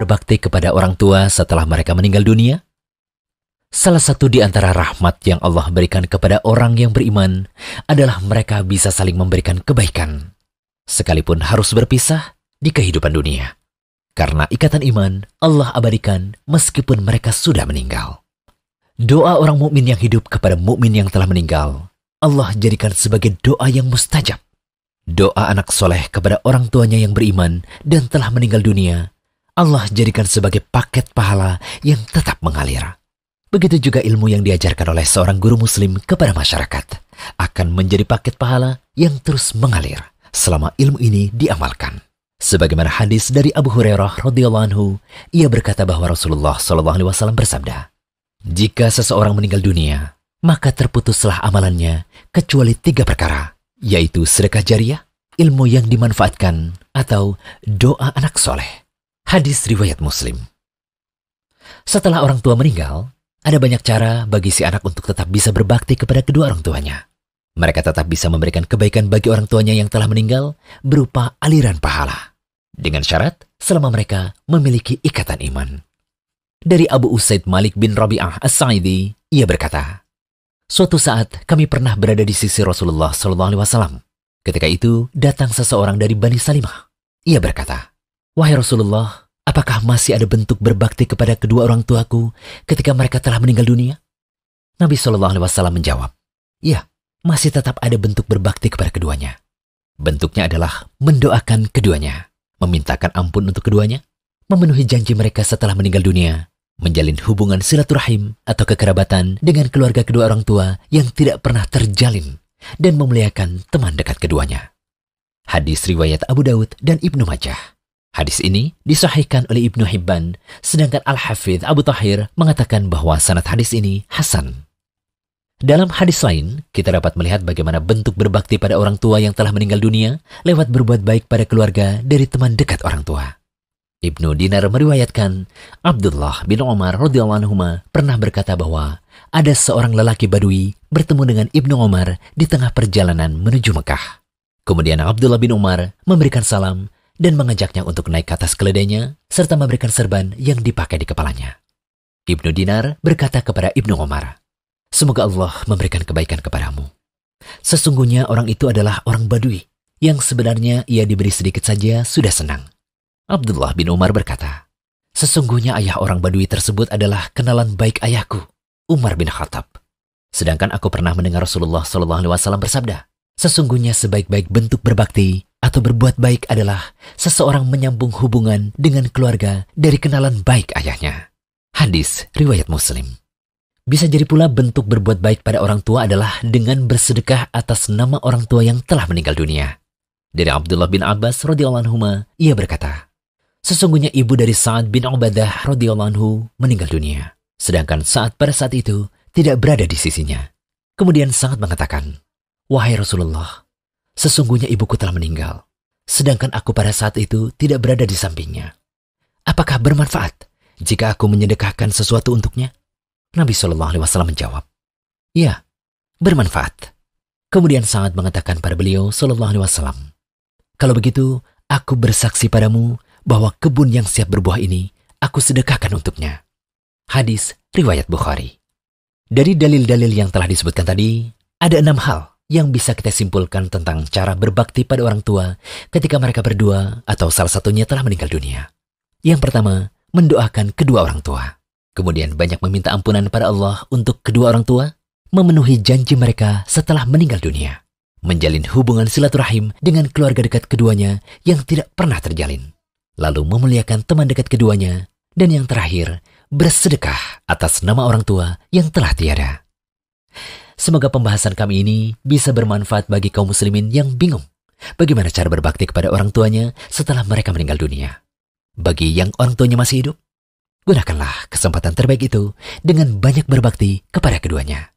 berbakti kepada orang tua setelah mereka meninggal dunia? Salah satu di antara rahmat yang Allah berikan kepada orang yang beriman adalah mereka bisa saling memberikan kebaikan, sekalipun harus berpisah di kehidupan dunia. Karena ikatan iman, Allah abadikan meskipun mereka sudah meninggal. Doa orang mukmin yang hidup kepada mukmin yang telah meninggal, Allah jadikan sebagai doa yang mustajab. Doa anak soleh kepada orang tuanya yang beriman dan telah meninggal dunia, Allah jadikan sebagai paket pahala yang tetap mengalir. Begitu juga ilmu yang diajarkan oleh seorang guru muslim kepada masyarakat akan menjadi paket pahala yang terus mengalir selama ilmu ini diamalkan. Sebagaimana hadis dari Abu Hurairah radhiyallahu anhu, ia berkata bahwa Rasulullah SAW bersabda, "Jika seseorang meninggal dunia, maka terputuslah amalannya kecuali 3 perkara, yaitu sedekah jariah, ilmu yang dimanfaatkan, atau doa anak soleh." Hadis riwayat Muslim. Setelah orang tua meninggal, ada banyak cara bagi si anak untuk tetap bisa berbakti kepada kedua orang tuanya. Mereka tetap bisa memberikan kebaikan bagi orang tuanya yang telah meninggal berupa aliran pahala, dengan syarat selama mereka memiliki ikatan iman. Dari Abu Usaid Malik bin Rabi'ah As-Sa'idi, ia berkata, "Suatu saat kami pernah berada di sisi Rasulullah SAW. Ketika itu datang seseorang dari Bani Salimah. Ia berkata, 'Wahai Rasulullah, apakah masih ada bentuk berbakti kepada kedua orang tuaku ketika mereka telah meninggal dunia?' Nabi SAW menjawab, 'Ya, masih tetap ada bentuk berbakti kepada keduanya. Bentuknya adalah mendoakan keduanya, memintakan ampun untuk keduanya, memenuhi janji mereka setelah meninggal dunia, menjalin hubungan silaturahim atau kekerabatan dengan keluarga kedua orang tua yang tidak pernah terjalin, dan memuliakan teman dekat keduanya.'" Hadis riwayat Abu Daud dan Ibnu Majah. Hadis ini disahihkan oleh Ibnu Hibban, sedangkan Al-Hafidh Abu Tahir mengatakan bahwa sanad hadis ini hasan. Dalam hadis lain, kita dapat melihat bagaimana bentuk berbakti pada orang tua yang telah meninggal dunia lewat berbuat baik pada keluarga dari teman dekat orang tua. Ibnu Dinar meriwayatkan, Abdullah bin Umar radhiyallahu anhuma pernah berkata bahwa ada seorang lelaki Badui bertemu dengan Ibnu Umar di tengah perjalanan menuju Mekah. Kemudian Abdullah bin Umar memberikan salam dan mengajaknya untuk naik ke atas keledainya serta memberikan serban yang dipakai di kepalanya. Ibnu Dinar berkata kepada Ibnu Umar, "Semoga Allah memberikan kebaikan kepadamu. Sesungguhnya orang itu adalah orang Badui yang sebenarnya ia diberi sedikit saja sudah senang." Abdullah bin Umar berkata, "Sesungguhnya ayah orang Badui tersebut adalah kenalan baik ayahku, Umar bin Khattab. Sedangkan aku pernah mendengar Rasulullah SAW bersabda, sesungguhnya sebaik-baik bentuk berbakti atau berbuat baik adalah seseorang menyambung hubungan dengan keluarga dari kenalan baik ayahnya." Hadis riwayat Muslim. Bisa jadi pula bentuk berbuat baik pada orang tua adalah dengan bersedekah atas nama orang tua yang telah meninggal dunia. Dari Abdullah bin Abbas radhiyallahu anhu, ia berkata, "Sesungguhnya ibu dari Sa'ad bin Ubadah radhiyallahu anhu meninggal dunia, sedangkan Sa'ad pada saat itu tidak berada di sisinya. Kemudian Sa'ad mengatakan, 'Wahai Rasulullah, sesungguhnya ibuku telah meninggal, sedangkan aku pada saat itu tidak berada di sampingnya. Apakah bermanfaat jika aku menyedekahkan sesuatu untuknya?' Nabi SAW menjawab, 'Ya, bermanfaat.' Kemudian Sa'ad mengatakan pada beliau SAW, 'Kalau begitu, aku bersaksi padamu bahwa kebun yang siap berbuah ini aku sedekahkan untuknya.' Hadis riwayat Bukhari. Dari dalil-dalil yang telah disebutkan tadi, ada 6 hal yang bisa kita simpulkan tentang cara berbakti pada orang tua ketika mereka berdua atau salah satunya telah meninggal dunia. Yang pertama, mendoakan kedua orang tua. Kemudian banyak meminta ampunan pada Allah untuk kedua orang tua, memenuhi janji mereka setelah meninggal dunia, menjalin hubungan silaturahim dengan keluarga dekat keduanya yang tidak pernah terjalin, lalu memuliakan teman dekat keduanya, dan yang terakhir, bersedekah atas nama orang tua yang telah tiada. Semoga pembahasan kami ini bisa bermanfaat bagi kaum muslimin yang bingung bagaimana cara berbakti kepada orang tuanya setelah mereka meninggal dunia. Bagi yang orang tuanya masih hidup, gunakanlah kesempatan terbaik itu dengan banyak berbakti kepada keduanya.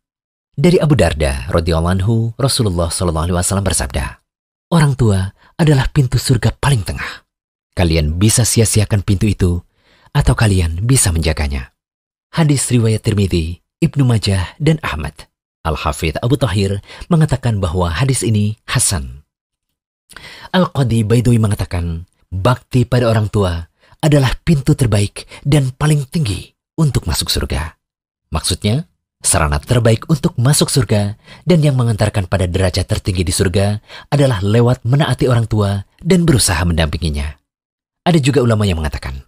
Dari Abu Darda radhiyallahu anhu, Rasulullah SAW bersabda, "Orang tua adalah pintu surga paling tengah. Kalian bisa sia-siakan pintu itu, atau kalian bisa menjaganya." Hadis riwayat Tirmidzi, Ibnu Majah, dan Ahmad. Al-Hafidh Abu Tahir mengatakan bahwa hadis ini hasan. Al-Qadi Baidawi mengatakan, bakti pada orang tua adalah pintu terbaik dan paling tinggi untuk masuk surga. Maksudnya, sarana terbaik untuk masuk surga dan yang mengantarkan pada derajat tertinggi di surga adalah lewat menaati orang tua dan berusaha mendampinginya. Ada juga ulama yang mengatakan,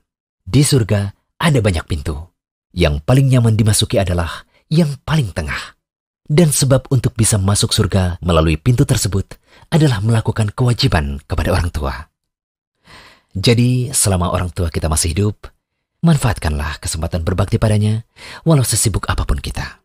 di surga ada banyak pintu. Yang paling nyaman dimasuki adalah yang paling tengah. Dan sebab untuk bisa masuk surga melalui pintu tersebut adalah melakukan kewajiban kepada orang tua. Jadi, selama orang tua kita masih hidup, manfaatkanlah kesempatan berbakti padanya, walau sesibuk apapun kita.